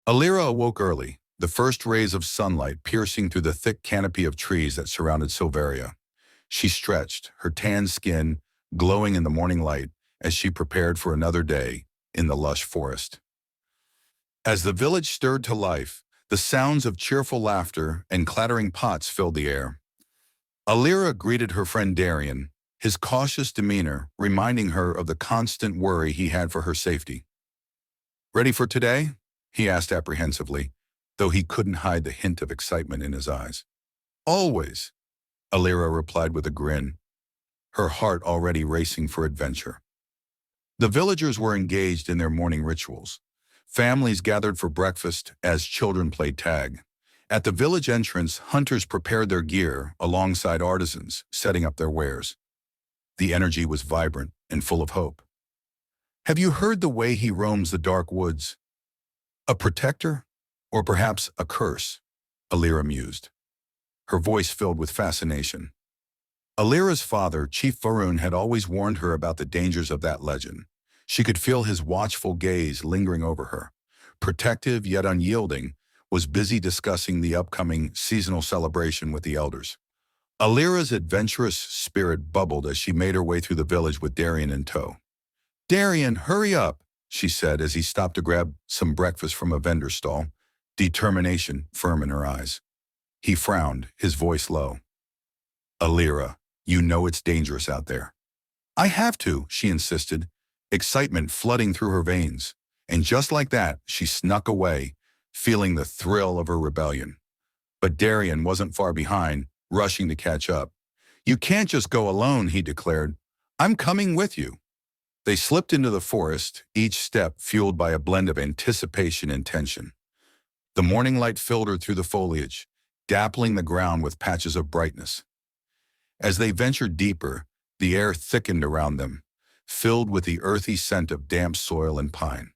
Alyra awoke early, the first rays of sunlight piercing through the thick canopy of trees that surrounded Sylvaria. She stretched, her tanned skin glowing in the morning light as she prepared for another day in the lush forest. As the village stirred to life, the sounds of cheerful laughter and clattering pots filled the air. Alyra greeted her friend Darian, his cautious demeanor reminding her of the constant worry he had for her safety. "Ready for today?" he asked apprehensively, though he couldn't hide the hint of excitement in his eyes. "Always," Alyra replied with a grin, her heart already racing for adventure. The villagers were engaged in their morning rituals. Families gathered for breakfast as children played tag. At the village entrance, hunters prepared their gear alongside artisans, setting up their wares. The energy was vibrant and full of hope. "Have you heard the way he roams the dark woods? A protector? Or perhaps a curse?" Alyra mused, her voice filled with fascination. Alyra's father, Chief Varun, had always warned her about the dangers of that legend. She could feel his watchful gaze lingering over her. Protective yet unyielding, was busy discussing the upcoming seasonal celebration with the elders. Alyra's adventurous spirit bubbled as she made her way through the village with Darian in tow. "Darian, hurry up," she said as he stopped to grab some breakfast from a vendor stall, determination firm in her eyes. He frowned, his voice low. "Alyra, you know it's dangerous out there." "I have to," she insisted, excitement flooding through her veins. And just like that, she snuck away, feeling the thrill of her rebellion. But Darian wasn't far behind, rushing to catch up. "You can't just go alone," he declared. "I'm coming with you." They slipped into the forest, each step fueled by a blend of anticipation and tension. The morning light filtered through the foliage, dappling the ground with patches of brightness. As they ventured deeper, the air thickened around them, filled with the earthy scent of damp soil and pine.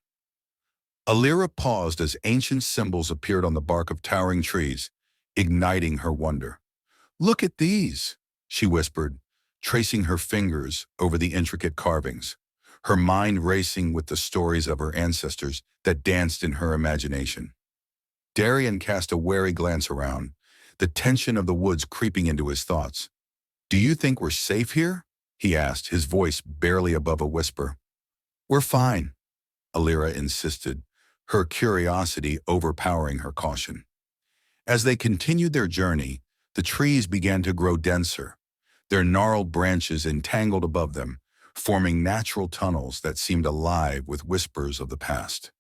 Alyra paused as ancient symbols appeared on the bark of towering trees, igniting her wonder. "Look at these," she whispered, tracing her fingers over the intricate carvings, her mind racing with the stories of her ancestors that danced in her imagination. Darian cast a wary glance around, the tension of the woods creeping into his thoughts. "Do you think we're safe here?" he asked, his voice barely above a whisper. "We're fine," Alyra insisted, her curiosity overpowering her caution. As they continued their journey, the trees began to grow denser, their gnarled branches entangled above them, forming natural tunnels that seemed alive with whispers of the past.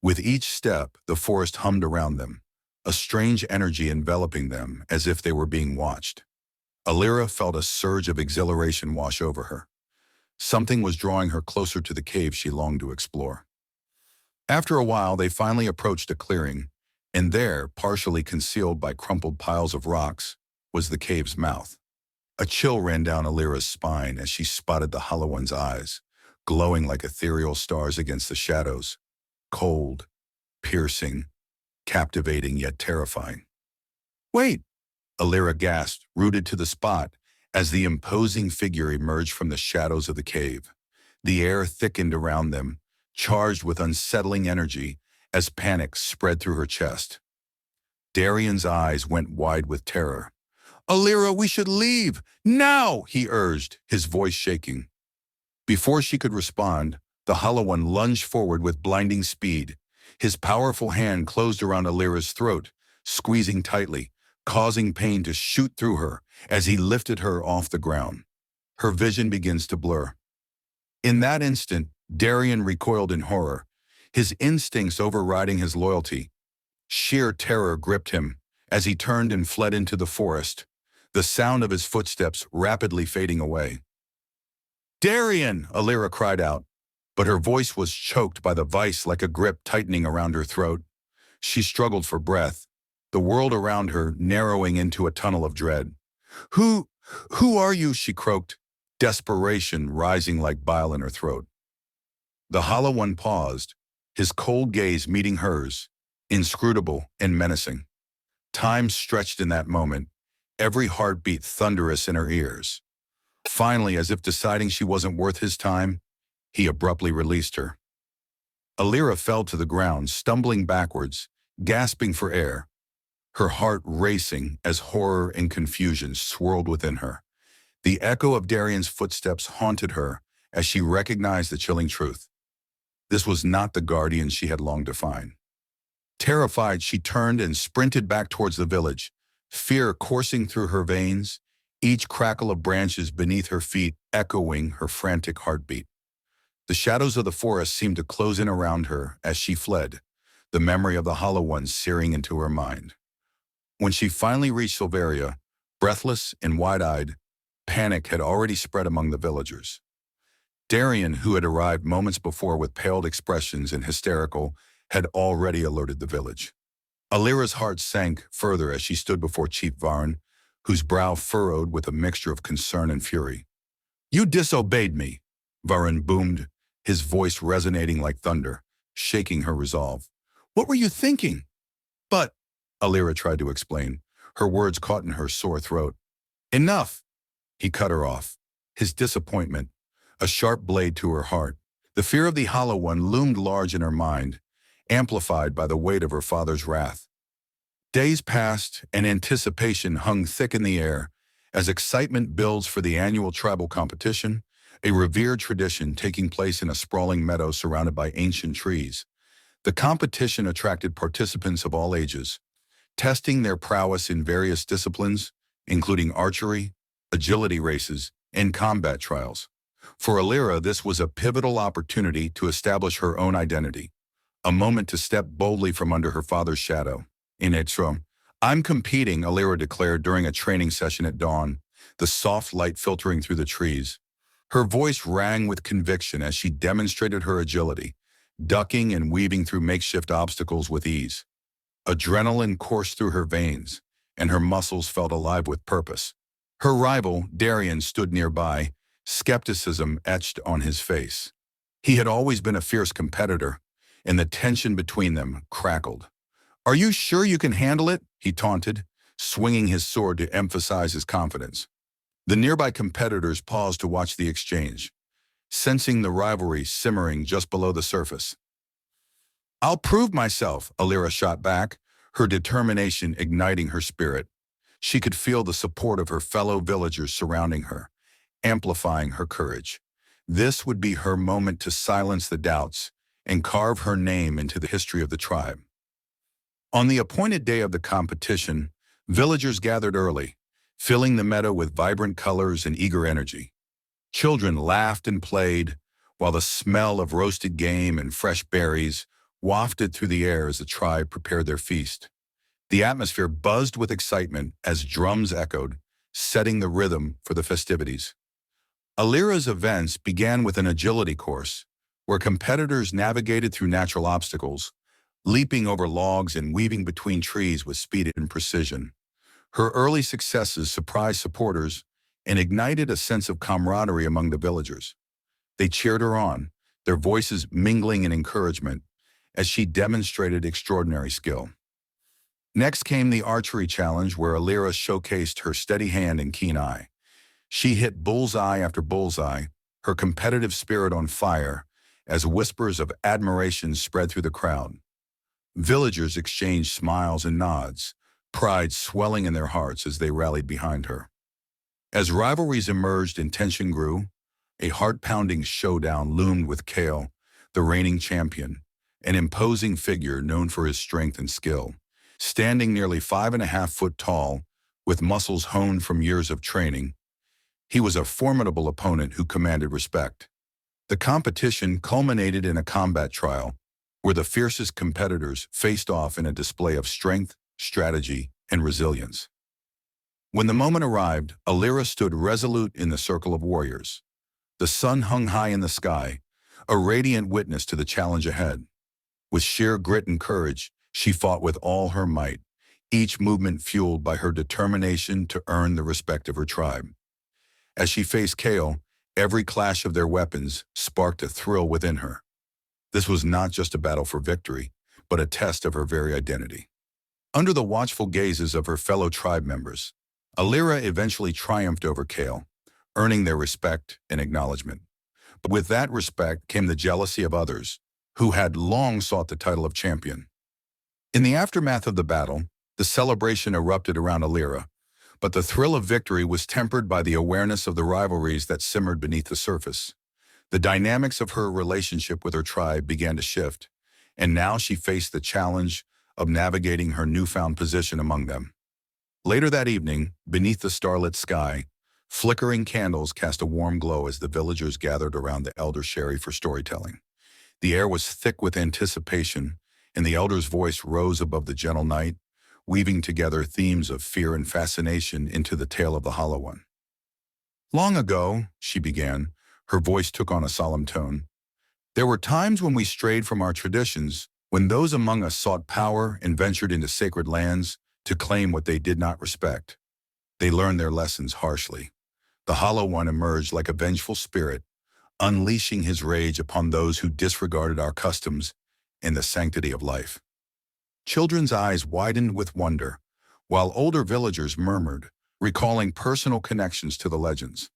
With each step, the forest hummed around them, a strange energy enveloping them as if they were being watched. Alyra felt a surge of exhilaration wash over her. Something was drawing her closer to the cave she longed to explore. After a while, they finally approached a clearing, and there, partially concealed by crumpled piles of rocks, was the cave's mouth. A chill ran down Alyra's spine as she spotted the Hollow One's eyes, glowing like ethereal stars against the shadows, cold, piercing, captivating yet terrifying. "Wait!" Alyra gasped, rooted to the spot, as the imposing figure emerged from the shadows of the cave. The air thickened around them, charged with unsettling energy as panic spread through her chest. Darian's eyes went wide with terror. "Alyra, we should leave! Now!" he urged, his voice shaking. Before she could respond, the Hollow One lunged forward with blinding speed. His powerful hand closed around Alyra's throat, squeezing tightly, causing pain to shoot through her as he lifted her off the ground. Her vision begins to blur. In that instant, Darian recoiled in horror, his instincts overriding his loyalty. Sheer terror gripped him as he turned and fled into the forest, the sound of his footsteps rapidly fading away. "Darian!" Alyra cried out, but her voice was choked by the vice like a grip tightening around her throat. She struggled for breath, the world around her narrowing into a tunnel of dread. Who are you?" she croaked, desperation rising like bile in her throat. The Hollow One paused, his cold gaze meeting hers, inscrutable and menacing. Time stretched in that moment, every heartbeat thunderous in her ears. Finally, as if deciding she wasn't worth his time, he abruptly released her. Alyra fell to the ground, stumbling backwards, gasping for air, her heart racing as horror and confusion swirled within her. The echo of Darian's footsteps haunted her as she recognized the chilling truth. This was not the guardian she had longed to find. Terrified, she turned and sprinted back towards the village, fear coursing through her veins, each crackle of branches beneath her feet echoing her frantic heartbeat. The shadows of the forest seemed to close in around her as she fled, the memory of the Hollow Ones searing into her mind. When she finally reached Sylvaria, breathless and wide-eyed, panic had already spread among the villagers. Darian, who had arrived moments before with paled expressions and hysterical, had already alerted the village. Alyra's heart sank further as she stood before Chief Varn, whose brow furrowed with a mixture of concern and fury. "You disobeyed me," Varn boomed, his voice resonating like thunder, shaking her resolve. "What were you thinking?" "But," Alyra tried to explain, her words caught in her sore throat. "Enough!" He cut her off, his disappointment, a sharp blade to her heart. The fear of the Hollow One loomed large in her mind, amplified by the weight of her father's wrath. Days passed, and anticipation hung thick in the air as excitement builds for the annual tribal competition, a revered tradition taking place in a sprawling meadow surrounded by ancient trees. The competition attracted participants of all ages, testing their prowess in various disciplines, including archery, agility races, and combat trials. For Alyra, this was a pivotal opportunity to establish her own identity, a moment to step boldly from under her father's shadow. In Etro, "I'm competing," Alyra declared during a training session at dawn, the soft light filtering through the trees. Her voice rang with conviction as she demonstrated her agility, ducking and weaving through makeshift obstacles with ease. Adrenaline coursed through her veins, and her muscles felt alive with purpose. Her rival, Darian, stood nearby, skepticism etched on his face. He had always been a fierce competitor, and the tension between them crackled. "Are you sure you can handle it?" he taunted, swinging his sword to emphasize his confidence. The nearby competitors paused to watch the exchange, sensing the rivalry simmering just below the surface. "I'll prove myself," Alyra shot back, her determination igniting her spirit. She could feel the support of her fellow villagers surrounding her, amplifying her courage. This would be her moment to silence the doubts and carve her name into the history of the tribe. On the appointed day of the competition, villagers gathered early, filling the meadow with vibrant colors and eager energy. Children laughed and played, while the smell of roasted game and fresh berries wafted through the air as the tribe prepared their feast. The atmosphere buzzed with excitement as drums echoed, setting the rhythm for the festivities. Alyra's events began with an agility course, where competitors navigated through natural obstacles, leaping over logs and weaving between trees with speed and precision. Her early successes surprised supporters and ignited a sense of camaraderie among the villagers. They cheered her on, their voices mingling in encouragement as she demonstrated extraordinary skill. Next came the archery challenge, where Alyra showcased her steady hand and keen eye. She hit bullseye after bullseye, her competitive spirit on fire, as whispers of admiration spread through the crowd. Villagers exchanged smiles and nods, pride swelling in their hearts as they rallied behind her. As rivalries emerged and tension grew, a heart-pounding showdown loomed with Kale, the reigning champion, an imposing figure known for his strength and skill. Standing nearly 5.5 feet tall, with muscles honed from years of training, he was a formidable opponent who commanded respect. The competition culminated in a combat trial, where the fiercest competitors faced off in a display of strength, strategy, and resilience. When the moment arrived, Alyra stood resolute in the circle of warriors. The sun hung high in the sky, a radiant witness to the challenge ahead. With sheer grit and courage, she fought with all her might, each movement fueled by her determination to earn the respect of her tribe. As she faced Kale, every clash of their weapons sparked a thrill within her. This was not just a battle for victory, but a test of her very identity. Under the watchful gazes of her fellow tribe members, Alyra eventually triumphed over Kale, earning their respect and acknowledgement. But with that respect came the jealousy of others, who had long sought the title of champion. In the aftermath of the battle, the celebration erupted around Alyra, but the thrill of victory was tempered by the awareness of the rivalries that simmered beneath the surface. The dynamics of her relationship with her tribe began to shift, and now she faced the challenge of navigating her newfound position among them. Later that evening, beneath the starlit sky, flickering candles cast a warm glow as the villagers gathered around the elder Sherry for storytelling. The air was thick with anticipation, and the elder's voice rose above the gentle night, weaving together themes of fear and fascination into the tale of the Hollow One. Long ago, she began, her voice took on a solemn tone. There were times when we strayed from our traditions, when those among us sought power and ventured into sacred lands to claim what they did not respect. They learned their lessons harshly. The Hollow One emerged like a vengeful spirit, unleashing his rage upon those who disregarded our customs and the sanctity of life. Children's eyes widened with wonder, while older villagers murmured, recalling personal connections to the legends.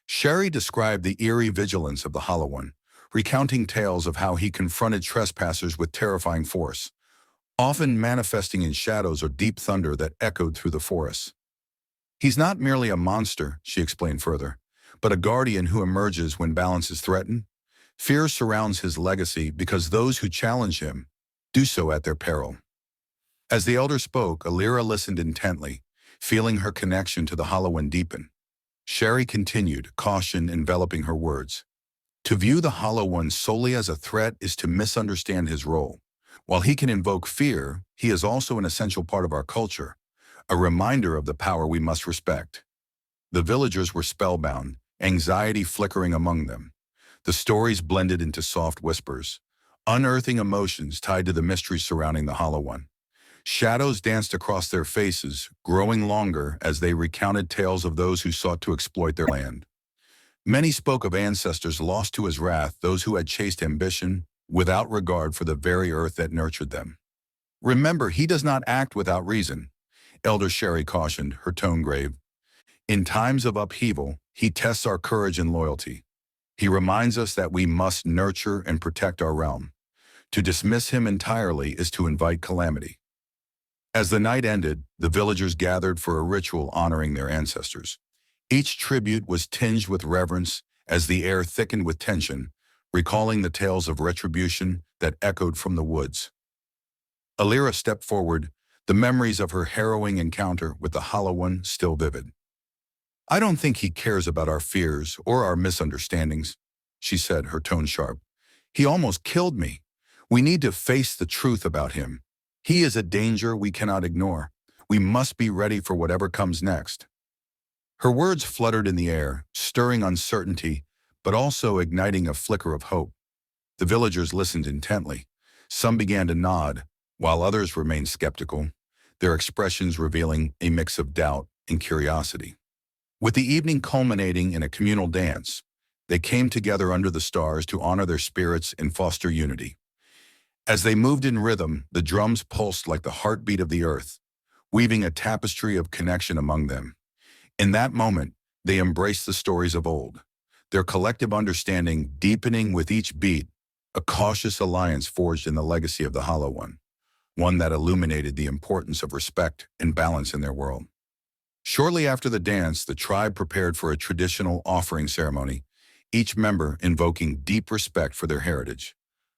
Sherry described the eerie vigilance of the Hollow One, recounting tales of how he confronted trespassers with terrifying force, often manifesting in shadows or deep thunder that echoed through the forests. He's not merely a monster, she explained further, but a guardian who emerges when balance is threatened. Fear surrounds his legacy because those who challenge him do so at their peril. As the elder spoke, Alyra listened intently, feeling her connection to the Hollow One deepen. Sherry continued, caution enveloping her words. To view the Hollow One solely as a threat is to misunderstand his role. While he can invoke fear, he is also an essential part of our culture, a reminder of the power we must respect. The villagers were spellbound, anxiety flickering among them. The stories blended into soft whispers, unearthing emotions tied to the mysteries surrounding the Hollow One. Shadows danced across their faces, growing longer as they recounted tales of those who sought to exploit their land. Many spoke of ancestors lost to his wrath, those who had chased ambition without regard for the very earth that nurtured them. Remember, he does not act without reason, Elder Sherry cautioned, her tone grave. In times of upheaval, he tests our courage and loyalty. He reminds us that we must nurture and protect our realm. To dismiss him entirely is to invite calamity. As the night ended, the villagers gathered for a ritual honoring their ancestors. Each tribute was tinged with reverence as the air thickened with tension, recalling the tales of retribution that echoed from the woods. Alyra stepped forward, the memories of her harrowing encounter with the Hollow One still vivid. I don't think he cares about our fears or our misunderstandings, she said, her tone sharp. He almost killed me. We need to face the truth about him. He is a danger we cannot ignore. We must be ready for whatever comes next. Her words fluttered in the air, stirring uncertainty, but also igniting a flicker of hope. The villagers listened intently. Some began to nod, while others remained skeptical, their expressions revealing a mix of doubt and curiosity. With the evening culminating in a communal dance, they came together under the stars to honor their spirits and foster unity. As they moved in rhythm, the drums pulsed like the heartbeat of the earth, weaving a tapestry of connection among them. In that moment, they embraced the stories of old, their collective understanding deepening with each beat, a cautious alliance forged in the legacy of the Hollow one that illuminated the importance of respect and balance in their world. Shortly after the dance, the tribe prepared for a traditional offering ceremony, each member invoking deep respect for their heritage.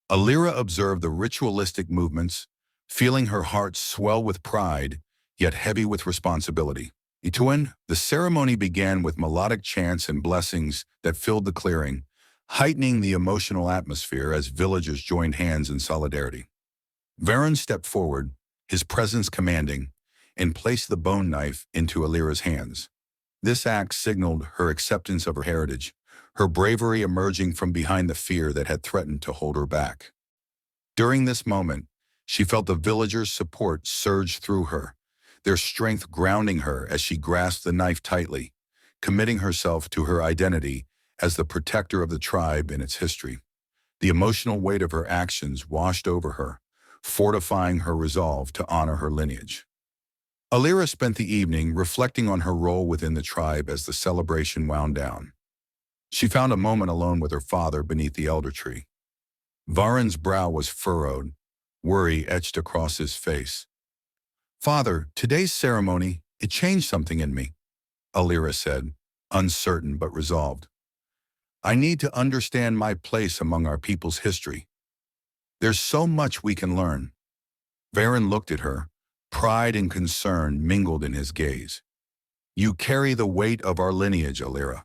Alyra observed the ritualistic movements, feeling her heart swell with pride, yet heavy with responsibility. The ceremony began with melodic chants and blessings that filled the clearing, heightening the emotional atmosphere as villagers joined hands in solidarity. Varun stepped forward, his presence commanding, and placed the bone knife into Alyra's hands. This act signaled her acceptance of her heritage, her bravery emerging from behind the fear that had threatened to hold her back. During this moment, she felt the villagers' support surge through her, their strength grounding her as she grasped the knife tightly, committing herself to her identity as the protector of the tribe and its history. The emotional weight of her actions washed over her, fortifying her resolve to honor her lineage. Alyra spent the evening reflecting on her role within the tribe as the celebration wound down. She found a moment alone with her father beneath the elder tree. Varen's brow was furrowed, worry etched across his face. "Father, today's ceremony, it changed something in me," Alyra said, uncertain but resolved. "I need to understand my place among our people's history. There's so much we can learn." Varen looked at her, pride and concern mingled in his gaze. "You carry the weight of our lineage, Alyra.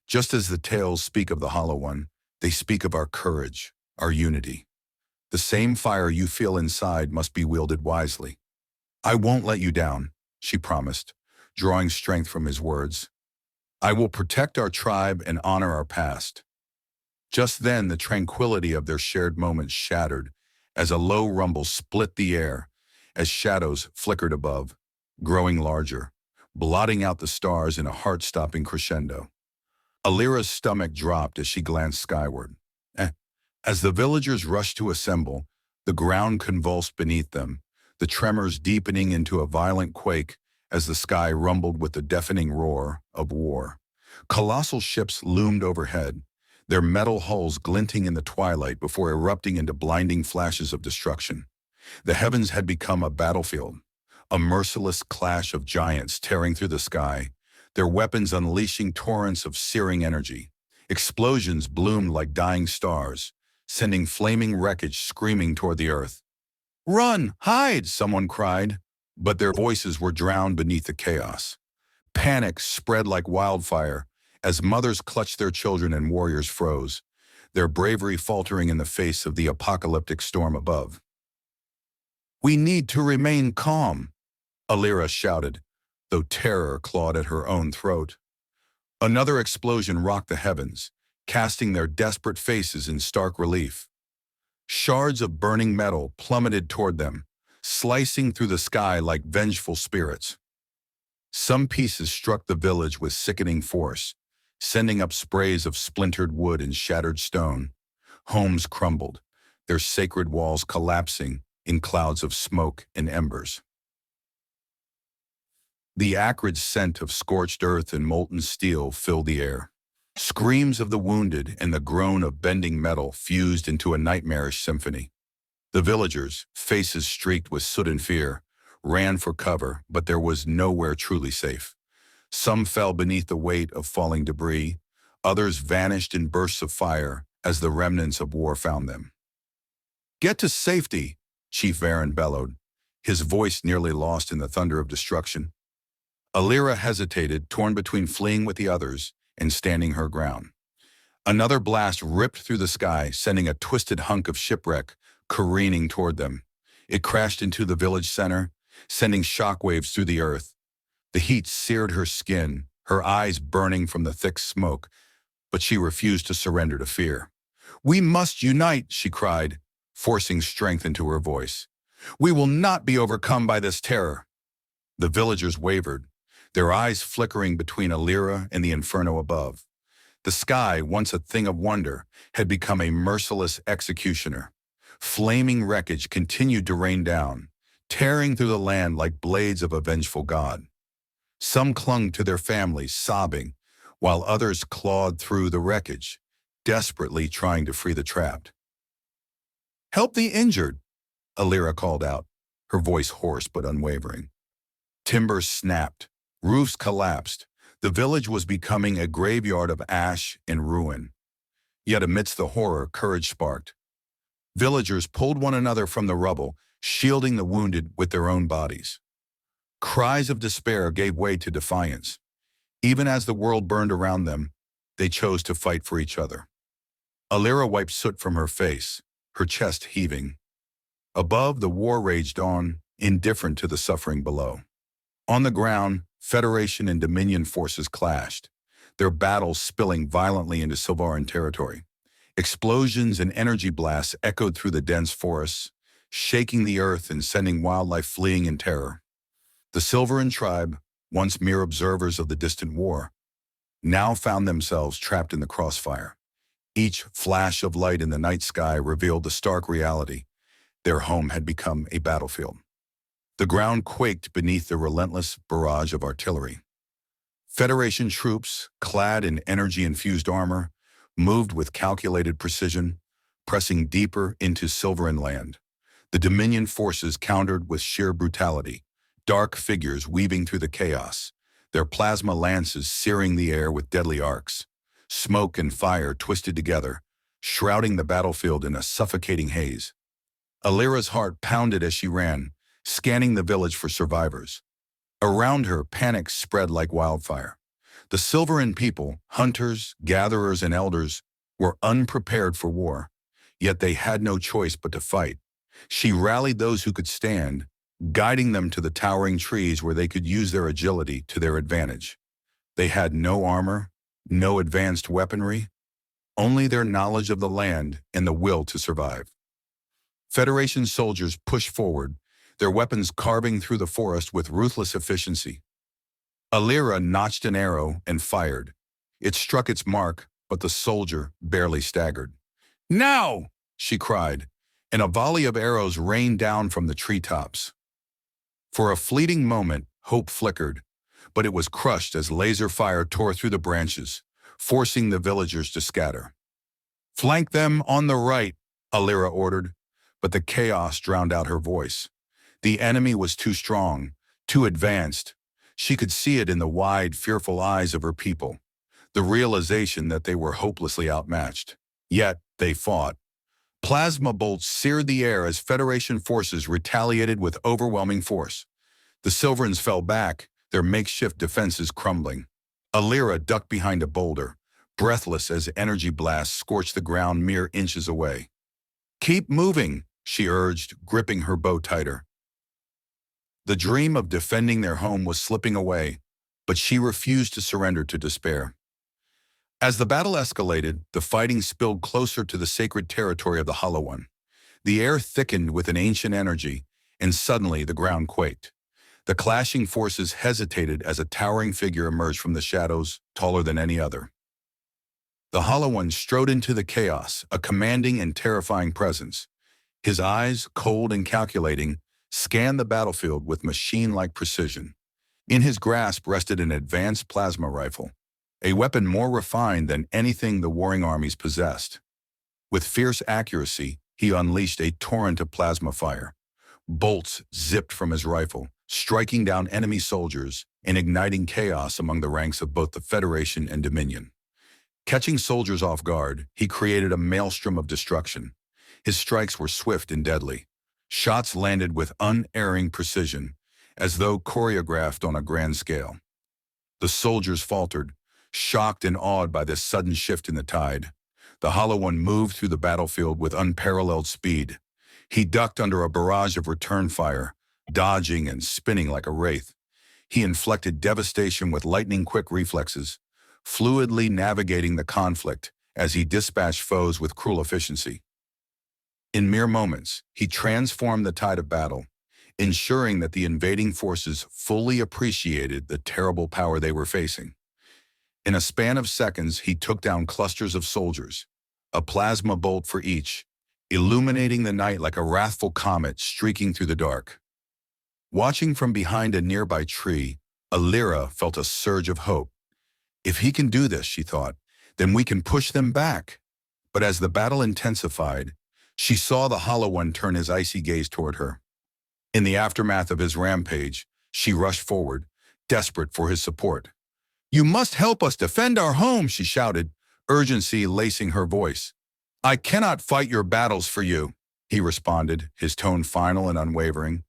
Just as the tales speak of the Hollow One, they speak of our courage, our unity. The same fire you feel inside must be wielded wisely." "I won't let you down," she promised, drawing strength from his words. "I will protect our tribe and honor our past." Just then, the tranquility of their shared moments shattered as a low rumble split the air, as shadows flickered above, growing larger, blotting out the stars in a heart-stopping crescendo. Alyra's stomach dropped as she glanced skyward. As the villagers rushed to assemble, the ground convulsed beneath them, the tremors deepening into a violent quake as the sky rumbled with the deafening roar of war. Colossal ships loomed overhead, their metal hulls glinting in the twilight before erupting into blinding flashes of destruction. The heavens had become a battlefield, a merciless clash of giants tearing through the sky, their weapons unleashing torrents of searing energy. Explosions bloomed like dying stars, sending flaming wreckage screaming toward the earth. "Run! Hide!" someone cried, but their voices were drowned beneath the chaos. Panic spread like wildfire as mothers clutched their children and warriors froze, their bravery faltering in the face of the apocalyptic storm above. "We need to remain calm," Alyra shouted, though terror clawed at her own throat. Another explosion rocked the heavens, casting their desperate faces in stark relief. Shards of burning metal plummeted toward them, slicing through the sky like vengeful spirits. Some pieces struck the village with sickening force, sending up sprays of splintered wood and shattered stone. Homes crumbled, their sacred walls collapsing in clouds of smoke and embers. The acrid scent of scorched earth and molten steel filled the air. Screams of the wounded and the groan of bending metal fused into a nightmarish symphony. The villagers, faces streaked with soot and fear, ran for cover, but there was nowhere truly safe. Some fell beneath the weight of falling debris, others vanished in bursts of fire as the remnants of war found them. "Get to safety," Chief Varen bellowed, his voice nearly lost in the thunder of destruction. Alyra hesitated, torn between fleeing with the others and standing her ground. Another blast ripped through the sky, sending a twisted hunk of shipwreck careening toward them. It crashed into the village center, sending shockwaves through the earth. The heat seared her skin, her eyes burning from the thick smoke, but she refused to surrender to fear. "We must unite," she cried, forcing strength into her voice. "We will not be overcome by this terror." The villagers wavered, their eyes flickering between Alyra and the inferno above. The sky, once a thing of wonder, had become a merciless executioner. Flaming wreckage continued to rain down, tearing through the land like blades of a vengeful god. Some clung to their families, sobbing, while others clawed through the wreckage, desperately trying to free the trapped. "Help the injured," Alyra called out, her voice hoarse but unwavering. Timbers snapped, roofs collapsed. The village was becoming a graveyard of ash and ruin. Yet amidst the horror, courage sparked. Villagers pulled one another from the rubble, shielding the wounded with their own bodies. Cries of despair gave way to defiance. Even as the world burned around them, they chose to fight for each other. Alyra wiped soot from her face, her chest heaving. Above, the war raged on, indifferent to the suffering below. On the ground, Federation and Dominion forces clashed, their battles spilling violently into Sylvarin territory. Explosions and energy blasts echoed through the dense forests, shaking the earth and sending wildlife fleeing in terror. The Sylvarin Tribe, once mere observers of the distant war, now found themselves trapped in the crossfire. Each flash of light in the night sky revealed the stark reality. Their home had become a battlefield. The ground quaked beneath the relentless barrage of artillery. Federation troops, clad in energy-infused armor, moved with calculated precision, pressing deeper into Sylvarin land. The Dominion forces countered with sheer brutality, dark figures weaving through the chaos, their plasma lances searing the air with deadly arcs. Smoke and fire twisted together, shrouding the battlefield in a suffocating haze. Alyra's heart pounded as she ran, scanning the village for survivors. Around her, panic spread like wildfire. The Sylvarin people, hunters, gatherers, and elders, were unprepared for war, yet they had no choice but to fight. She rallied those who could stand, guiding them to the towering trees where they could use their agility to their advantage. They had no armor, no advanced weaponry, only their knowledge of the land and the will to survive. Federation soldiers pushed forward, their weapons carving through the forest with ruthless efficiency. Alyra notched an arrow and fired. It struck its mark, but the soldier barely staggered. "Now!" she cried, and a volley of arrows rained down from the treetops. For a fleeting moment, hope flickered, but it was crushed as laser fire tore through the branches, forcing the villagers to scatter. "Flank them on the right," Alyra ordered, but the chaos drowned out her voice. The enemy was too strong, too advanced. She could see it in the wide, fearful eyes of her people, the realization that they were hopelessly outmatched. Yet, they fought. Plasma bolts seared the air as Federation forces retaliated with overwhelming force. The Sylvarins fell back, their makeshift defenses crumbling. Alyra ducked behind a boulder, breathless as energy blasts scorched the ground mere inches away. "Keep moving," she urged, gripping her bow tighter. The dream of defending their home was slipping away, but she refused to surrender to despair. As the battle escalated, the fighting spilled closer to the sacred territory of the Hollow One. The air thickened with an ancient energy, and suddenly the ground quaked. The clashing forces hesitated as a towering figure emerged from the shadows, taller than any other. The Hollow One strode into the chaos, a commanding and terrifying presence. His eyes, cold and calculating, scanned the battlefield with machine-like precision. In his grasp rested an advanced plasma rifle, a weapon more refined than anything the warring armies possessed. With fierce accuracy, he unleashed a torrent of plasma fire. Bolts zipped from his rifle, striking down enemy soldiers and igniting chaos among the ranks of both the Federation and Dominion. Catching soldiers off guard, he created a maelstrom of destruction. His strikes were swift and deadly. Shots landed with unerring precision, as though choreographed on a grand scale. The soldiers faltered, shocked and awed by this sudden shift in the tide. The Hollow One moved through the battlefield with unparalleled speed. He ducked under a barrage of return fire, dodging and spinning like a wraith. He inflicted devastation with lightning-quick reflexes, fluidly navigating the conflict as he dispatched foes with cruel efficiency. In mere moments, he transformed the tide of battle, ensuring that the invading forces fully appreciated the terrible power they were facing. In a span of seconds, he took down clusters of soldiers, a plasma bolt for each, illuminating the night like a wrathful comet streaking through the dark. Watching from behind a nearby tree, Alyra felt a surge of hope. "If he can do this," she thought, "then we can push them back." But as the battle intensified, she saw the Hollow One turn his icy gaze toward her. In the aftermath of his rampage, she rushed forward, desperate for his support. "You must help us defend our home," she shouted, urgency lacing her voice. "I cannot fight your battles for you," he responded, his tone final and unwavering.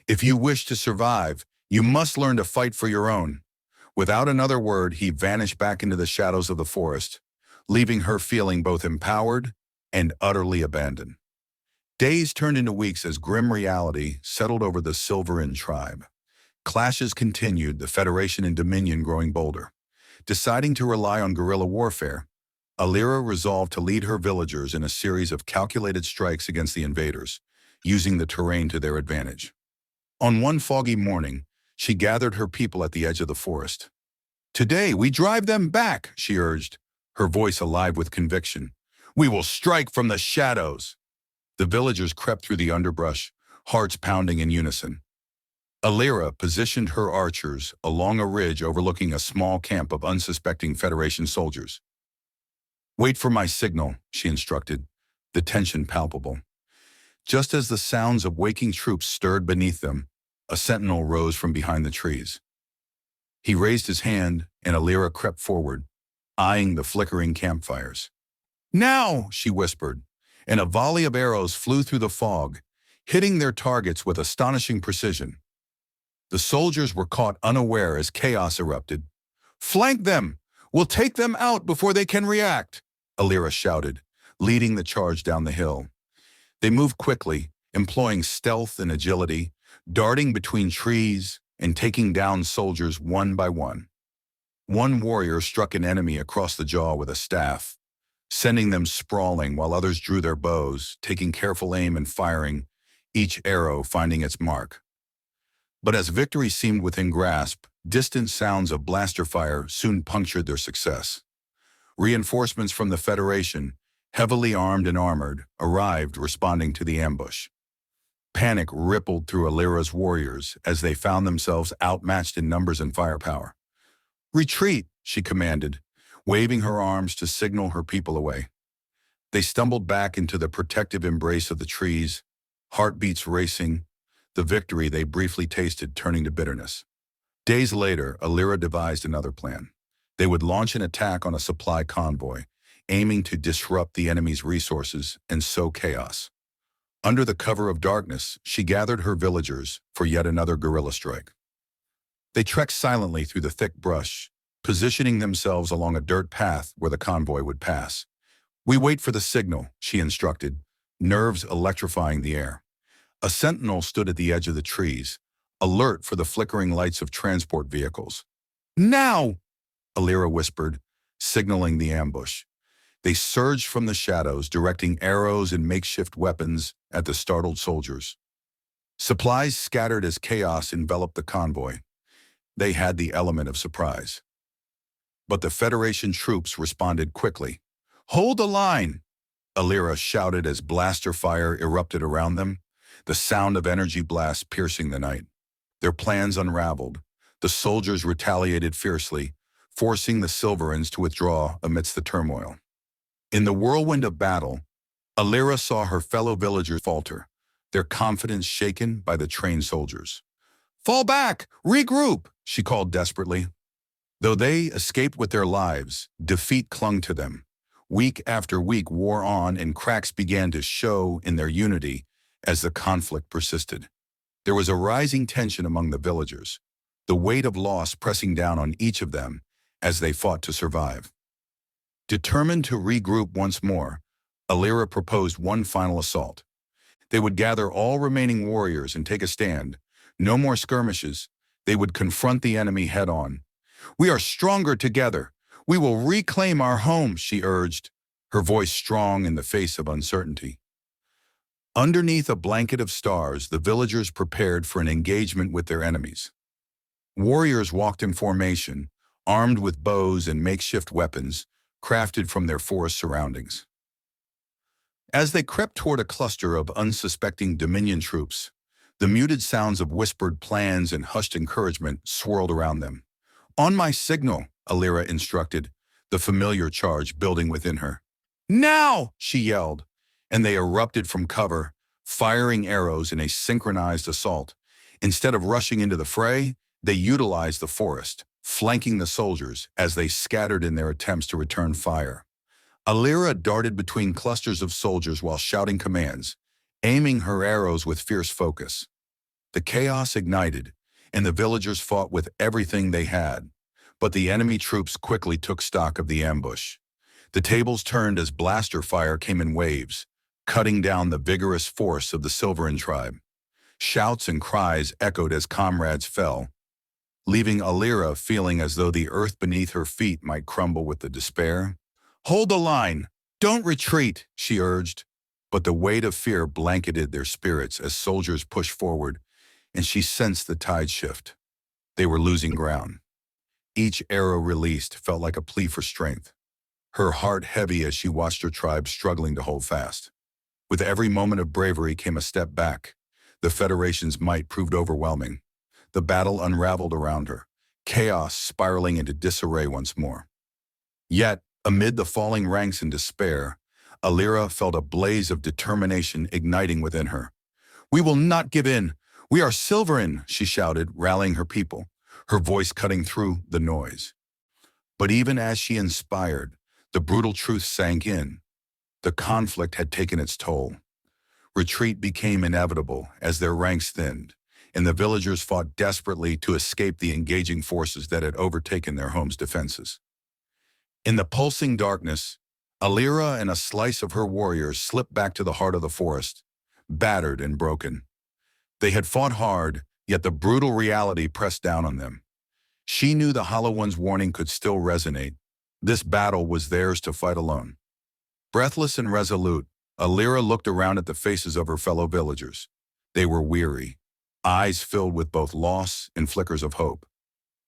"If you wish to survive, you must learn to fight for your own." Without another word, he vanished back into the shadows of the forest, leaving her feeling both empowered and utterly abandoned. Days turned into weeks as grim reality settled over the Sylvarin Tribe. Clashes continued, the Federation and Dominion growing bolder. Deciding to rely on guerrilla warfare, Alyra resolved to lead her villagers in a series of calculated strikes against the invaders, using the terrain to their advantage. On one foggy morning, she gathered her people at the edge of the forest. "Today we drive them back," she urged, her voice alive with conviction. "We will strike from the shadows." The villagers crept through the underbrush, hearts pounding in unison. Alyra positioned her archers along a ridge overlooking a small camp of unsuspecting Federation soldiers. "Wait for my signal," she instructed. the tension palpable. Just as the sounds of waking troops stirred beneath them, a sentinel rose from behind the trees. He raised his hand, and Alyra crept forward, eyeing the flickering campfires. "Now!" she whispered, and a volley of arrows flew through the fog, hitting their targets with astonishing precision. The soldiers were caught unaware as chaos erupted. "Flank them! We'll take them out before they can react!" Alyra shouted, leading the charge down the hill. They moved quickly, employing stealth and agility, darting between trees and taking down soldiers one by one. One warrior struck an enemy across the jaw with a staff, sending them sprawling while others drew their bows, taking careful aim and firing, each arrow finding its mark. But as victory seemed within grasp, distant sounds of blaster fire soon punctured their success. Reinforcements from the Federation, heavily armed and armored, arrived responding to the ambush. Panic rippled through Alyra's warriors as they found themselves outmatched in numbers and firepower. "Retreat," she commanded, waving her arms to signal her people away. They stumbled back into the protective embrace of the trees, heartbeats racing, the victory they briefly tasted turning to bitterness. Days later, Alyra devised another plan. They would launch an attack on a supply convoy, aiming to disrupt the enemy's resources and sow chaos. Under the cover of darkness, she gathered her villagers for yet another guerrilla strike. They trekked silently through the thick brush, positioning themselves along a dirt path where the convoy would pass. "We wait for the signal," she instructed, nerves electrifying the air. A sentinel stood at the edge of the trees, alert for the flickering lights of transport vehicles. "Now!" Alyra whispered, signaling the ambush. They surged from the shadows, directing arrows and makeshift weapons at the startled soldiers. Supplies scattered as chaos enveloped the convoy. They had the element of surprise. But the Federation troops responded quickly. "Hold the line!" Alyra shouted as blaster fire erupted around them, the sound of energy blasts piercing the night. Their plans unraveled. The soldiers retaliated fiercely, forcing the Sylvarins to withdraw amidst the turmoil. In the whirlwind of battle, Alyra saw her fellow villagers falter, their confidence shaken by the trained soldiers. "Fall back! Regroup!" she called desperately. Though they escaped with their lives, defeat clung to them. Week after week wore on and cracks began to show in their unity as the conflict persisted. There was a rising tension among the villagers, the weight of loss pressing down on each of them as they fought to survive. Determined to regroup once more, Alyra proposed one final assault. They would gather all remaining warriors and take a stand. No more skirmishes. They would confront the enemy head-on. "We are stronger together. We will reclaim our home," she urged, her voice strong in the face of uncertainty. Underneath a blanket of stars, the villagers prepared for an engagement with their enemies. Warriors walked in formation, armed with bows and makeshift weapons, crafted from their forest surroundings. As they crept toward a cluster of unsuspecting Dominion troops, the muted sounds of whispered plans and hushed encouragement swirled around them. "On my signal," Alyra instructed, the familiar charge building within her. "Now!" she yelled, and they erupted from cover, firing arrows in a synchronized assault. Instead of rushing into the fray, they utilized the forest, flanking the soldiers as they scattered in their attempts to return fire. Alyra darted between clusters of soldiers while shouting commands, aiming her arrows with fierce focus. The chaos ignited, and the villagers fought with everything they had. But the enemy troops quickly took stock of the ambush. The tables turned as blaster fire came in waves, cutting down the vigorous force of the Sylvarin Tribe. Shouts and cries echoed as comrades fell, leaving Alyra feeling as though the earth beneath her feet might crumble with the despair. "Hold the line! Don't retreat!" she urged. But the weight of fear blanketed their spirits as soldiers pushed forward, and she sensed the tide shift. They were losing ground. Each arrow released felt like a plea for strength, her heart heavy as she watched her tribe struggling to hold fast. With every moment of bravery came a step back. The Federation's might proved overwhelming. The battle unraveled around her, chaos spiraling into disarray once more. Yet, amid the falling ranks and despair, Alyra felt a blaze of determination igniting within her. "We will not give in. We are Sylvarin," she shouted, rallying her people, her voice cutting through the noise. But even as she inspired, the brutal truth sank in. The conflict had taken its toll. Retreat became inevitable as their ranks thinned, and the villagers fought desperately to escape the engaging forces that had overtaken their home's defenses. In the pulsing darkness, Alyra and a slice of her warriors slipped back to the heart of the forest, battered and broken. They had fought hard, yet the brutal reality pressed down on them. She knew the Hollow One's warning could still resonate. This battle was theirs to fight alone. Breathless and resolute, Alyra looked around at the faces of her fellow villagers. They were weary, eyes filled with both loss and flickers of hope.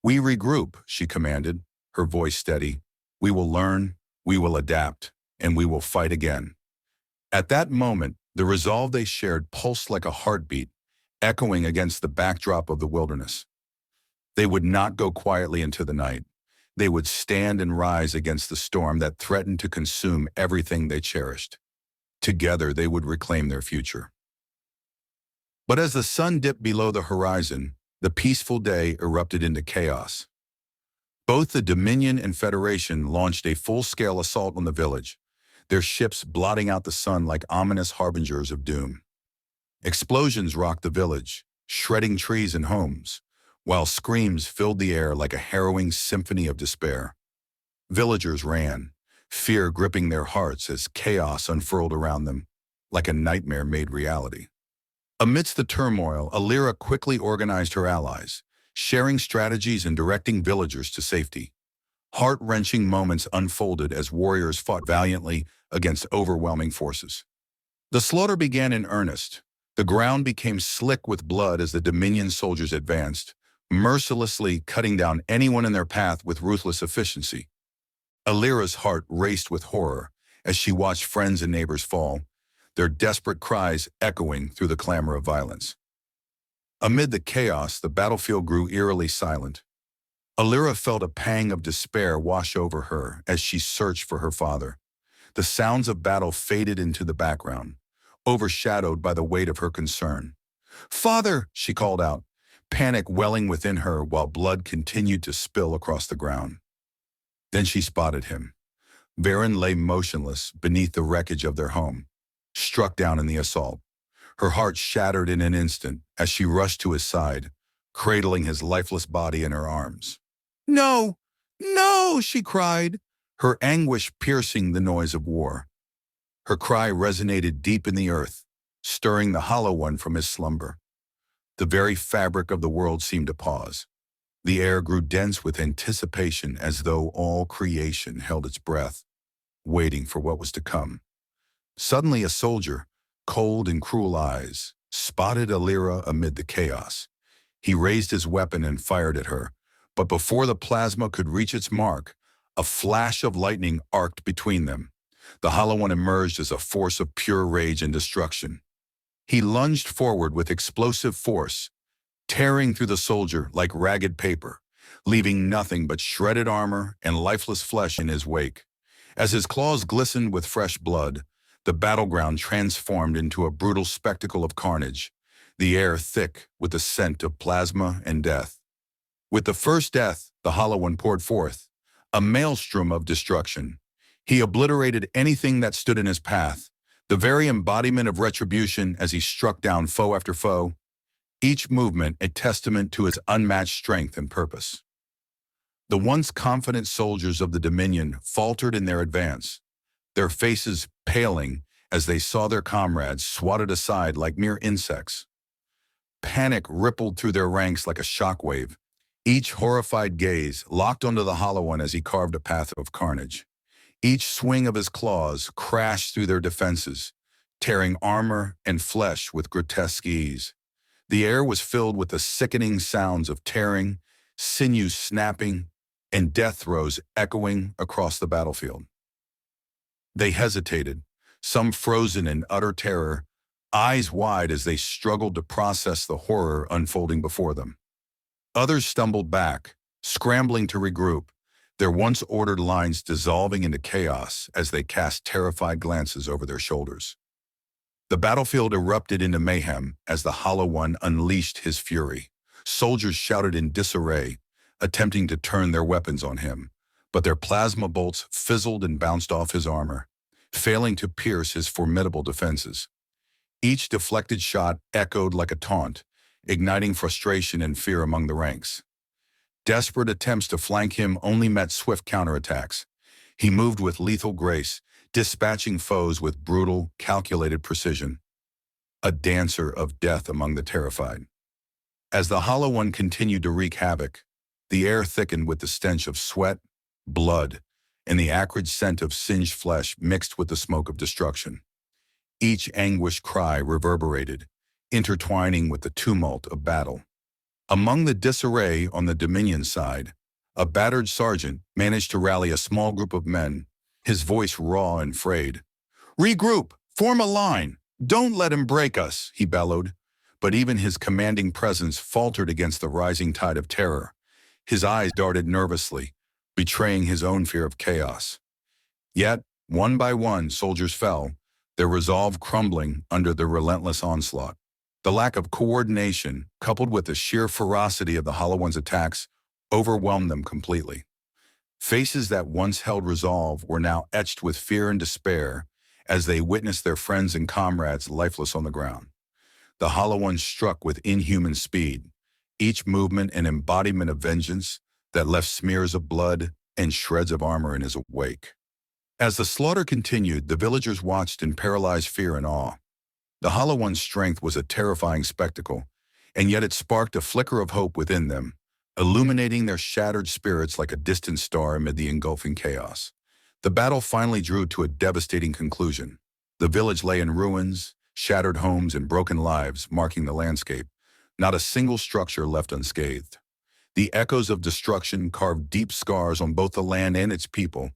"We regroup," she commanded, her voice steady. "We will learn, we will adapt, and we will fight again." At that moment, the resolve they shared pulsed like a heartbeat, echoing against the backdrop of the wilderness. They would not go quietly into the night. They would stand and rise against the storm that threatened to consume everything they cherished. Together, they would reclaim their future. But as the sun dipped below the horizon, the peaceful day erupted into chaos. Both the Dominion and Federation launched a full-scale assault on the village, their ships blotting out the sun like ominous harbingers of doom. Explosions rocked the village, shredding trees and homes, while screams filled the air like a harrowing symphony of despair. Villagers ran, fear gripping their hearts as chaos unfurled around them, like a nightmare made reality. Amidst the turmoil, Alyra quickly organized her allies, sharing strategies and directing villagers to safety. Heart-wrenching moments unfolded as warriors fought valiantly against overwhelming forces. The slaughter began in earnest. The ground became slick with blood as the Dominion soldiers advanced, mercilessly cutting down anyone in their path with ruthless efficiency. Alyra's heart raced with horror as she watched friends and neighbors fall, their desperate cries echoing through the clamor of violence. Amid the chaos, the battlefield grew eerily silent. Alyra felt a pang of despair wash over her as she searched for her father. The sounds of battle faded into the background, overshadowed by the weight of her concern. "Father!" she called out, panic welling within her while blood continued to spill across the ground. Then she spotted him. Varen lay motionless beneath the wreckage of their home, struck down in the assault. Her heart shattered in an instant as she rushed to his side, cradling his lifeless body in her arms. "No! No!" she cried, her anguish piercing the noise of war. Her cry resonated deep in the earth, stirring the Hollow One from his slumber. The very fabric of the world seemed to pause. The air grew dense with anticipation as though all creation held its breath, waiting for what was to come. Suddenly a soldier, cold and cruel eyes, spotted Alyra amid the chaos. He raised his weapon and fired at her, but before the plasma could reach its mark, a flash of lightning arced between them. The Hollow One emerged as a force of pure rage and destruction. He lunged forward with explosive force, tearing through the soldier like ragged paper, leaving nothing but shredded armor and lifeless flesh in his wake. As his claws glistened with fresh blood, the battleground transformed into a brutal spectacle of carnage, the air thick with the scent of plasma and death. With the first death, the Hollow One poured forth, a maelstrom of destruction. He obliterated anything that stood in his path, the very embodiment of retribution as he struck down foe after foe, each movement a testament to his unmatched strength and purpose. The once confident soldiers of the Dominion faltered in their advance, their faces paling as they saw their comrades swatted aside like mere insects. Panic rippled through their ranks like a shockwave, each horrified gaze locked onto the Hollow One as he carved a path of carnage. Each swing of his claws crashed through their defenses, tearing armor and flesh with grotesque ease. The air was filled with the sickening sounds of tearing, sinews snapping, and death throes echoing across the battlefield. They hesitated, some frozen in utter terror, eyes wide as they struggled to process the horror unfolding before them. Others stumbled back, scrambling to regroup, their once ordered lines dissolving into chaos as they cast terrified glances over their shoulders. The battlefield erupted into mayhem as the Hollow One unleashed his fury. Soldiers shouted in disarray, attempting to turn their weapons on him, but their plasma bolts fizzled and bounced off his armor, failing to pierce his formidable defenses. Each deflected shot echoed like a taunt, igniting frustration and fear among the ranks. Desperate attempts to flank him only met swift counterattacks. He moved with lethal grace, dispatching foes with brutal, calculated precision. A dancer of death among the terrified. As the Hollow One continued to wreak havoc, the air thickened with the stench of sweat, blood, and the acrid scent of singed flesh mixed with the smoke of destruction. Each anguished cry reverberated, intertwining with the tumult of battle. Among the disarray on the Dominion side, a battered sergeant managed to rally a small group of men, his voice raw and frayed. "Regroup! Form a line! Don't let him break us!" he bellowed. But even his commanding presence faltered against the rising tide of terror. His eyes darted nervously, betraying his own fear of chaos. Yet, one by one, soldiers fell, their resolve crumbling under the relentless onslaught. The lack of coordination, coupled with the sheer ferocity of the Hollow One's attacks, overwhelmed them completely. Faces that once held resolve were now etched with fear and despair as they witnessed their friends and comrades lifeless on the ground. The Hollow One struck with inhuman speed, each movement an embodiment of vengeance that left smears of blood and shreds of armor in his wake. As the slaughter continued, the villagers watched in paralyzed fear and awe. The Hollow One's strength was a terrifying spectacle, and yet it sparked a flicker of hope within them, illuminating their shattered spirits like a distant star amid the engulfing chaos. The battle finally drew to a devastating conclusion. The village lay in ruins, shattered homes and broken lives marking the landscape, not a single structure left unscathed. The echoes of destruction carved deep scars on both the land and its people,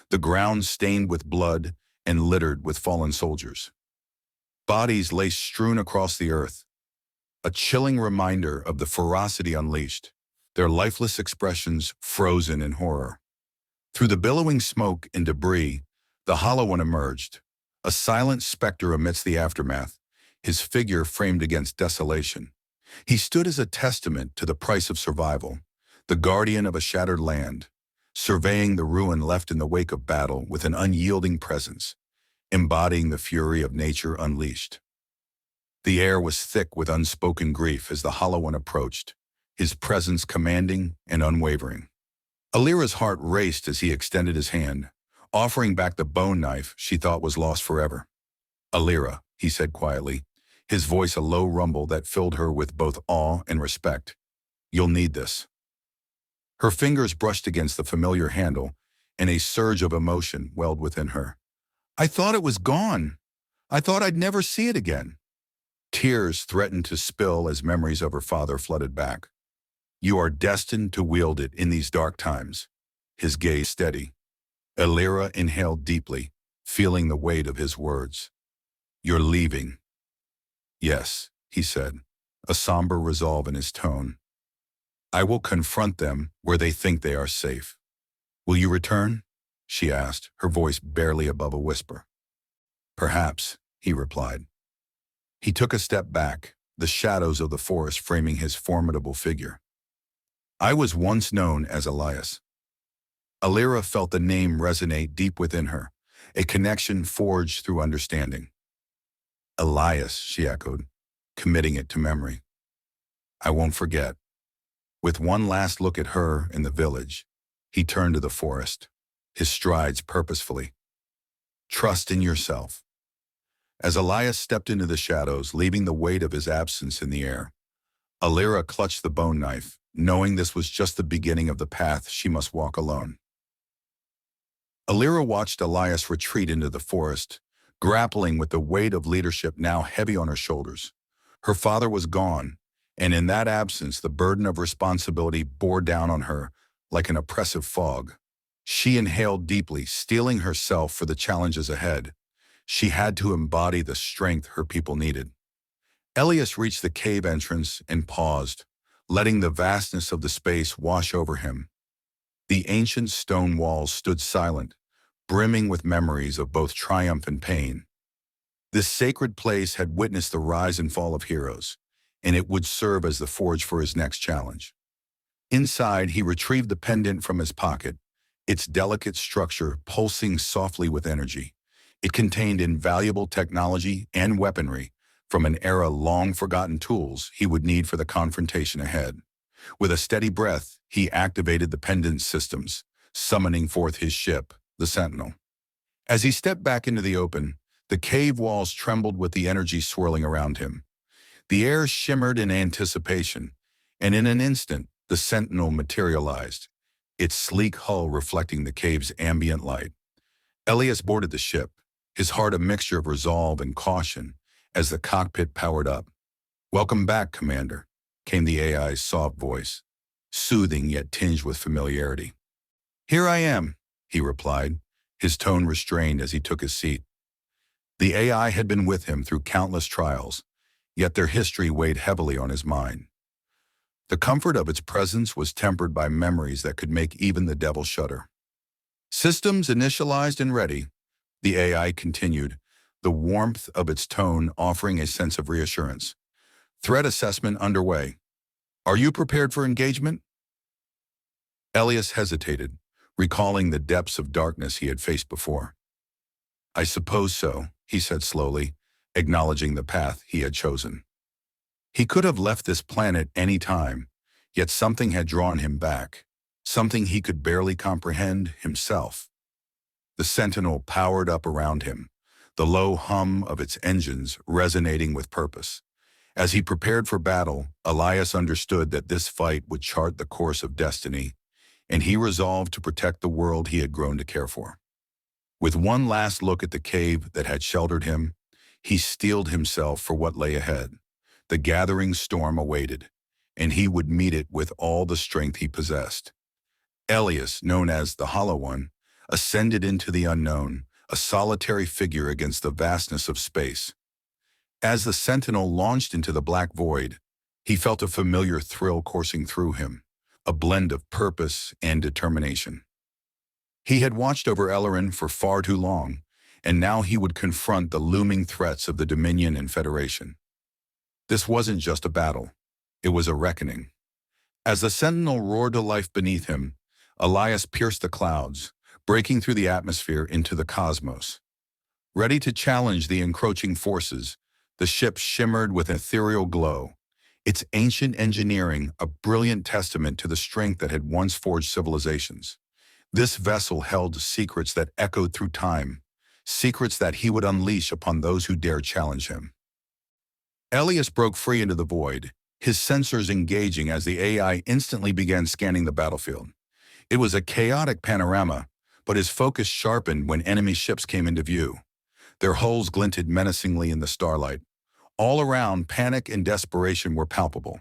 the ground stained with blood and littered with fallen soldiers. Bodies lay strewn across the earth, a chilling reminder of the ferocity unleashed, their lifeless expressions frozen in horror. Through the billowing smoke and debris, the Hollow One emerged, a silent specter amidst the aftermath, his figure framed against desolation. He stood as a testament to the price of survival, the guardian of a shattered land, surveying the ruin left in the wake of battle with an unyielding presence, embodying the fury of nature unleashed. The air was thick with unspoken grief as the Hollow One approached, his presence commanding and unwavering. Alyra's heart raced as he extended his hand, offering back the bone knife she thought was lost forever. "Alyra," he said quietly, his voice a low rumble that filled her with both awe and respect. "You'll need this." Her fingers brushed against the familiar handle, and a surge of emotion welled within her. "I thought it was gone. I thought I'd never see it again." Tears threatened to spill as memories of her father flooded back. "You are destined to wield it in these dark times," his gaze steady. Alyra inhaled deeply, feeling the weight of his words. "You're leaving." "Yes," he said, a somber resolve in his tone. "I will confront them where they think they are safe." "Will you return?" she asked, her voice barely above a whisper. "Perhaps," he replied. He took a step back, the shadows of the forest framing his formidable figure. "I was once known as Elias." Alyra felt the name resonate deep within her, a connection forged through understanding. "Elias," she echoed, committing it to memory. "I won't forget." With one last look at her and the village, he turned to the forest, his strides purposefully. "Trust in yourself." As Elias stepped into the shadows, leaving the weight of his absence in the air, Alyra clutched the bone knife, knowing this was just the beginning of the path she must walk alone. Alyra watched Elias retreat into the forest, grappling with the weight of leadership now heavy on her shoulders. Her father was gone, and in that absence the burden of responsibility bore down on her like an oppressive fog. She inhaled deeply, steeling herself for the challenges ahead. She had to embody the strength her people needed. Elias reached the cave entrance and paused, letting the vastness of the space wash over him. The ancient stone walls stood silent, brimming with memories of both triumph and pain. This sacred place had witnessed the rise and fall of heroes, and it would serve as the forge for his next challenge. Inside, he retrieved the pendant from his pocket, its delicate structure pulsing softly with energy. It contained invaluable technology and weaponry from an era long forgotten tools he would need for the confrontation ahead. With a steady breath, he activated the pendant's systems, summoning forth his ship, the Sentinel. As he stepped back into the open, the cave walls trembled with the energy swirling around him. The air shimmered in anticipation, and in an instant, the Sentinel materialized, its sleek hull reflecting the cave's ambient light. Elias boarded the ship, his heart a mixture of resolve and caution, as the cockpit powered up. "Welcome back, Commander," came the AI's soft voice, soothing yet tinged with familiarity. "Here I am," he replied, his tone restrained as he took his seat. The AI had been with him through countless trials, yet their history weighed heavily on his mind. The comfort of its presence was tempered by memories that could make even the devil shudder. "Systems initialized and ready," the AI continued, the warmth of its tone offering a sense of reassurance. "Threat assessment underway. Are you prepared for engagement?" Elias hesitated, recalling the depths of darkness he had faced before. "I suppose so," he said slowly, acknowledging the path he had chosen. He could have left this planet any time, yet something had drawn him back, something he could barely comprehend himself. The Sentinel powered up around him, the low hum of its engines resonating with purpose. As he prepared for battle, Elias understood that this fight would chart the course of destiny, and he resolved to protect the world he had grown to care for. With one last look at the cave that had sheltered him, he steeled himself for what lay ahead. The gathering storm awaited, and he would meet it with all the strength he possessed. Elias, known as the Hollow One, ascended into the unknown, a solitary figure against the vastness of space. As the Sentinel launched into the black void, he felt a familiar thrill coursing through him, a blend of purpose and determination. He had watched over Alyra for far too long, and now he would confront the looming threats of the Dominion and Federation. This wasn't just a battle, it was a reckoning. As the Sentinel roared to life beneath him, Elias pierced the clouds, breaking through the atmosphere into the cosmos. Ready to challenge the encroaching forces, the ship shimmered with an ethereal glow, its ancient engineering a brilliant testament to the strength that had once forged civilizations. This vessel held secrets that echoed through time, secrets that he would unleash upon those who dared challenge him. Elias broke free into the void, his sensors engaging as the AI instantly began scanning the battlefield. It was a chaotic panorama, but his focus sharpened when enemy ships came into view. Their hulls glinted menacingly in the starlight. All around, panic and desperation were palpable.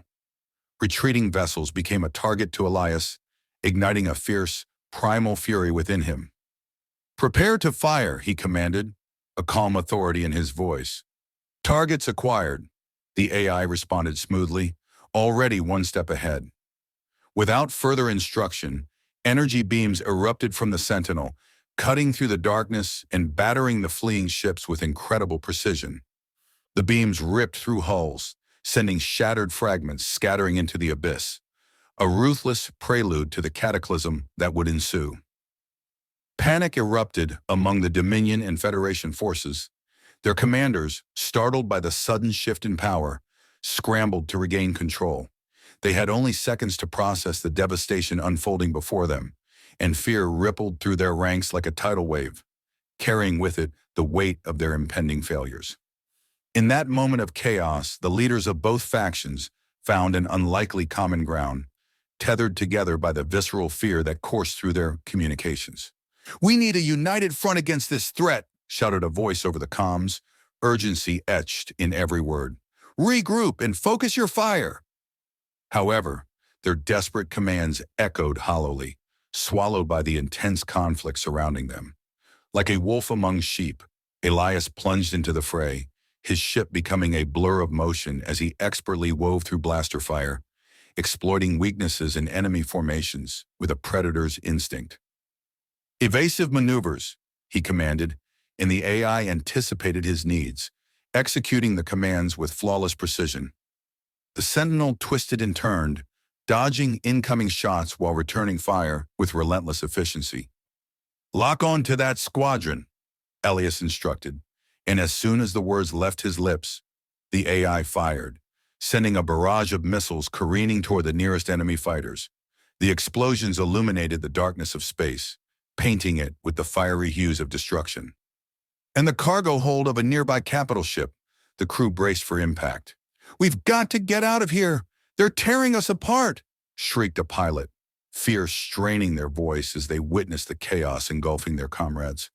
Retreating vessels became a target to Elias, igniting a fierce, primal fury within him. "Prepare to fire," he commanded, a calm authority in his voice. "Targets acquired," the AI responded smoothly, already one step ahead. Without further instruction, energy beams erupted from the Sentinel, cutting through the darkness and battering the fleeing ships with incredible precision. The beams ripped through hulls, sending shattered fragments scattering into the abyss, a ruthless prelude to the cataclysm that would ensue. Panic erupted among the Dominion and Federation forces. Their commanders, startled by the sudden shift in power, scrambled to regain control. They had only seconds to process the devastation unfolding before them, and fear rippled through their ranks like a tidal wave, carrying with it the weight of their impending failures. In that moment of chaos, the leaders of both factions found an unlikely common ground, tethered together by the visceral fear that coursed through their communications. "We need a united front against this threat," shouted a voice over the comms, urgency etched in every word. "Regroup and focus your fire." However, their desperate commands echoed hollowly, swallowed by the intense conflict surrounding them. Like a wolf among sheep, Elias plunged into the fray, his ship becoming a blur of motion as he expertly wove through blaster fire, exploiting weaknesses in enemy formations with a predator's instinct. Evasive maneuvers, he commanded, and the AI anticipated his needs, executing the commands with flawless precision. The sentinel twisted and turned, dodging incoming shots while returning fire with relentless efficiency. "Lock on to that squadron," Elias instructed, and as soon as the words left his lips, the AI fired, sending a barrage of missiles careening toward the nearest enemy fighters. The explosions illuminated the darkness of space, painting it with the fiery hues of destruction. "And the cargo hold of a nearby capital ship," the crew braced for impact. "We've got to get out of here! They're tearing us apart!" shrieked a pilot, fear straining their voice as they witnessed the chaos engulfing their comrades.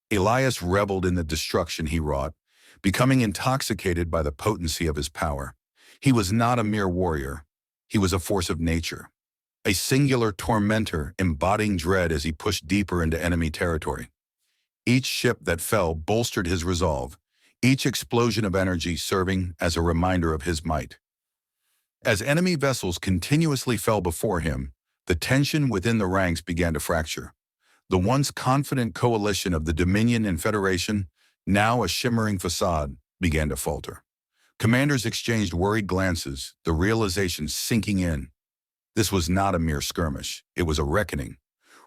Elias reveled in the destruction he wrought, becoming intoxicated by the potency of his power. He was not a mere warrior. He was a force of nature, a singular tormentor embodying dread as he pushed deeper into enemy territory. Each ship that fell bolstered his resolve, each explosion of energy serving as a reminder of his might. As enemy vessels continuously fell before him, the tension within the ranks began to fracture. The once confident coalition of the Dominion and Federation, now a shimmering facade, began to falter. Commanders exchanged worried glances, the realization sinking in. This was not a mere skirmish, it was a reckoning.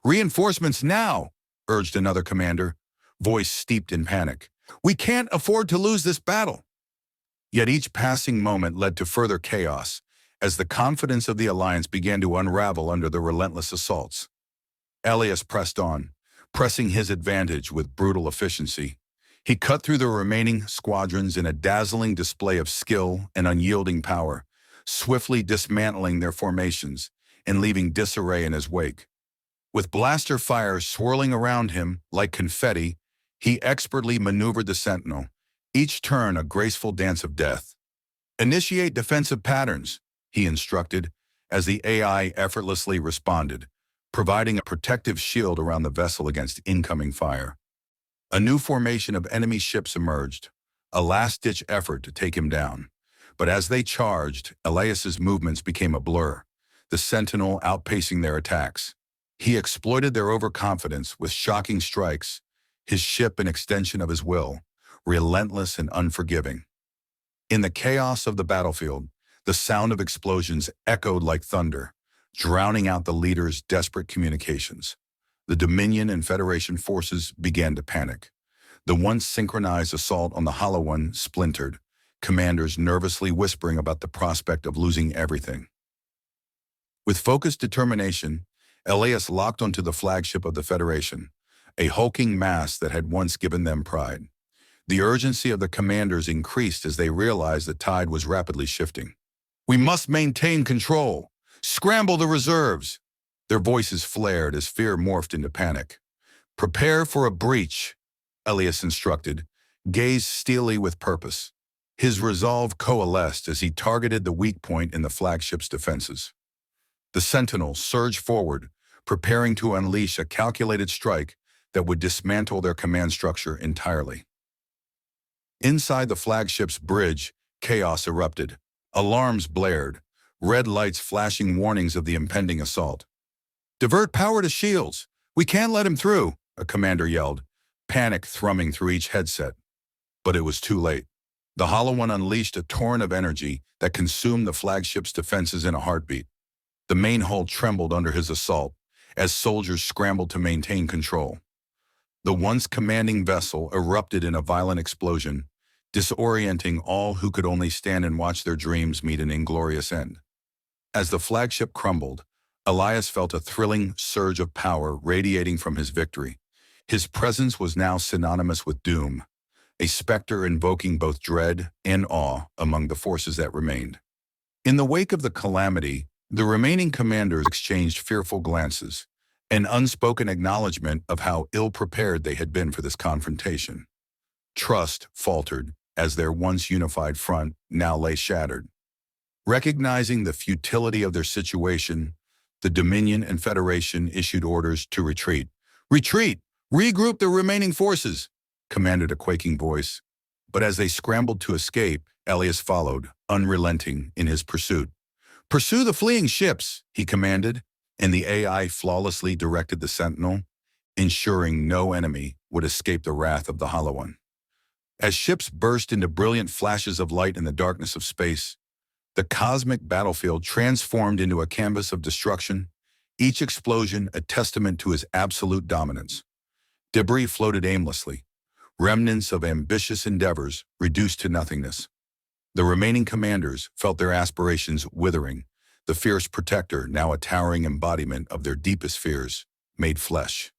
"Reinforcements now!" urged another commander, voice steeped in panic. "We can't afford to lose this battle." Yet each passing moment led to further chaos, as the confidence of the alliance began to unravel under the relentless assaults. Elias pressed on, pressing his advantage with brutal efficiency. He cut through the remaining squadrons in a dazzling display of skill and unyielding power, swiftly dismantling their formations and leaving disarray in his wake. With blaster fire swirling around him like confetti, he expertly maneuvered the sentinel, each turn a graceful dance of death. "Initiate defensive patterns," he instructed, as the AI effortlessly responded, providing a protective shield around the vessel against incoming fire. A new formation of enemy ships emerged, a last-ditch effort to take him down. But as they charged, Elias's movements became a blur, the sentinel outpacing their attacks. He exploited their overconfidence with shocking strikes, his ship an extension of his will, relentless and unforgiving. In the chaos of the battlefield, the sound of explosions echoed like thunder, drowning out the leader's desperate communications. The Dominion and Federation forces began to panic. The once synchronized assault on the Hollow One splintered, commanders nervously whispering about the prospect of losing everything. With focused determination, Elias locked onto the flagship of the Federation, a hulking mass that had once given them pride. The urgency of the commanders increased as they realized the tide was rapidly shifting. "We must maintain control. Scramble the reserves." Their voices flared as fear morphed into panic. "Prepare for a breach," Elias instructed, gaze steely with purpose. His resolve coalesced as he targeted the weak point in the flagship's defenses. The Sentinel surged forward, preparing to unleash a calculated strike that would dismantle their command structure entirely. Inside the flagship's bridge, chaos erupted. Alarms blared, red lights flashing warnings of the impending assault. "Divert power to shields! We can't let him through!" a commander yelled, panic thrumming through each headset. But it was too late. The Hollow One unleashed a torrent of energy that consumed the flagship's defenses in a heartbeat. The main hull trembled under his assault as soldiers scrambled to maintain control. The once commanding vessel erupted in a violent explosion, disorienting all who could only stand and watch their dreams meet an inglorious end. As the flagship crumbled, Elias felt a thrilling surge of power radiating from his victory. His presence was now synonymous with doom, a specter invoking both dread and awe among the forces that remained. In the wake of the calamity, the remaining commanders exchanged fearful glances, an unspoken acknowledgement of how ill-prepared they had been for this confrontation. Trust faltered as their once unified front now lay shattered. Recognizing the futility of their situation, the Dominion and Federation issued orders to retreat. "Retreat! Regroup the remaining forces!" commanded a quaking voice. But as they scrambled to escape, Elias followed, unrelenting in his pursuit. "Pursue the fleeing ships," he commanded, and the AI flawlessly directed the Sentinel, ensuring no enemy would escape the wrath of the Hollow One. As ships burst into brilliant flashes of light in the darkness of space, the cosmic battlefield transformed into a canvas of destruction, each explosion a testament to his absolute dominance. Debris floated aimlessly, remnants of ambitious endeavors reduced to nothingness. The remaining commanders felt their aspirations withering, the fierce protector, now a towering embodiment of their deepest fears, made flesh.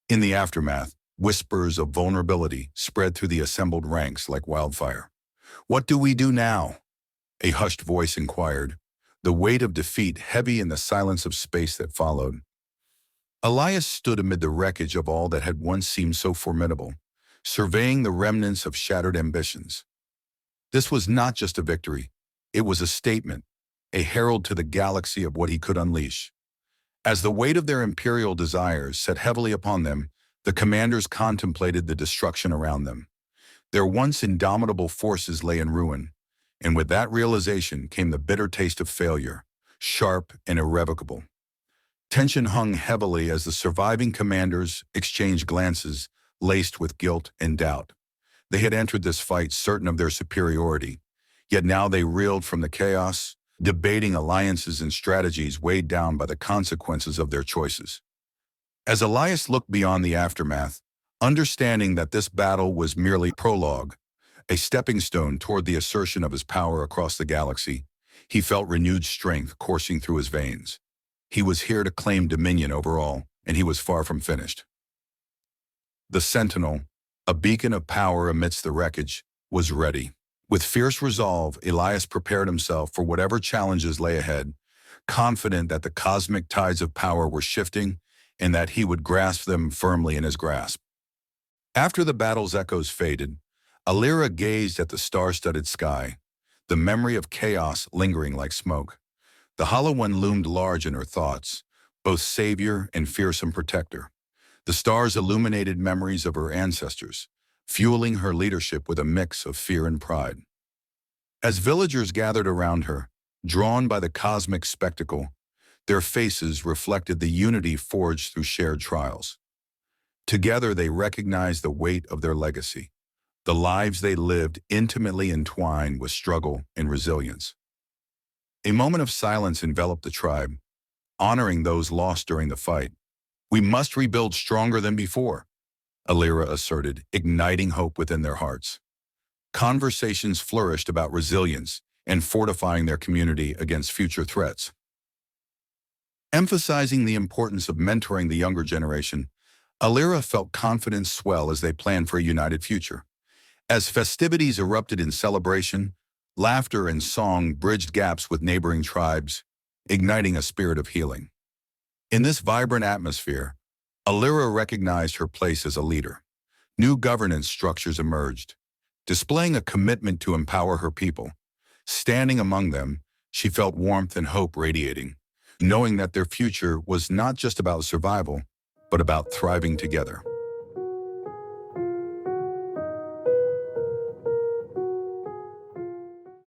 In the aftermath, whispers of vulnerability spread through the assembled ranks like wildfire. "What do we do now?" a hushed voice inquired, the weight of defeat heavy in the silence of space that followed. Elias stood amid the wreckage of all that had once seemed so formidable, surveying the remnants of shattered ambitions. This was not just a victory, it was a statement, a herald to the galaxy of what he could unleash. As the weight of their imperial desires sat heavily upon them, the commanders contemplated the destruction around them. Their once indomitable forces lay in ruin, and with that realization came the bitter taste of failure, sharp and irrevocable. Tension hung heavily as the surviving commanders exchanged glances laced with guilt and doubt. They had entered this fight certain of their superiority, yet now they reeled from the chaos, debating alliances and strategies weighed down by the consequences of their choices. As Elias looked beyond the aftermath, understanding that this battle was merely prologue, a stepping stone toward the assertion of his power across the galaxy, he felt renewed strength coursing through his veins. He was here to claim dominion over all, and he was far from finished. The Sentinel, a beacon of power amidst the wreckage, was ready. With fierce resolve, Elias prepared himself for whatever challenges lay ahead, confident that the cosmic tides of power were shifting and that he would grasp them firmly in his grasp. After the battle's echoes faded, Alyra gazed at the star-studded sky, the memory of chaos lingering like smoke. The Hollow One loomed large in her thoughts, both savior and fearsome protector. The stars illuminated memories of her ancestors, fueling her leadership with a mix of fear and pride. As villagers gathered around her, drawn by the cosmic spectacle, their faces reflected the unity forged through shared trials. Together they recognized the weight of their legacy, the lives they lived intimately entwined with struggle and resilience. A moment of silence enveloped the tribe, honoring those lost during the fight. "We must rebuild stronger than before," Alyra asserted, igniting hope within their hearts. Conversations flourished about resilience and fortifying their community against future threats. Emphasizing the importance of mentoring the younger generation, Alyra felt confidence swell as they planned for a united future. As festivities erupted in celebration, laughter and song bridged gaps with neighboring tribes, igniting a spirit of healing. In this vibrant atmosphere, Alyra recognized her place as a leader. New governance structures emerged, displaying a commitment to empower her people. Standing among them, she felt warmth and hope radiating, knowing that their future was not just about survival, but about thriving together.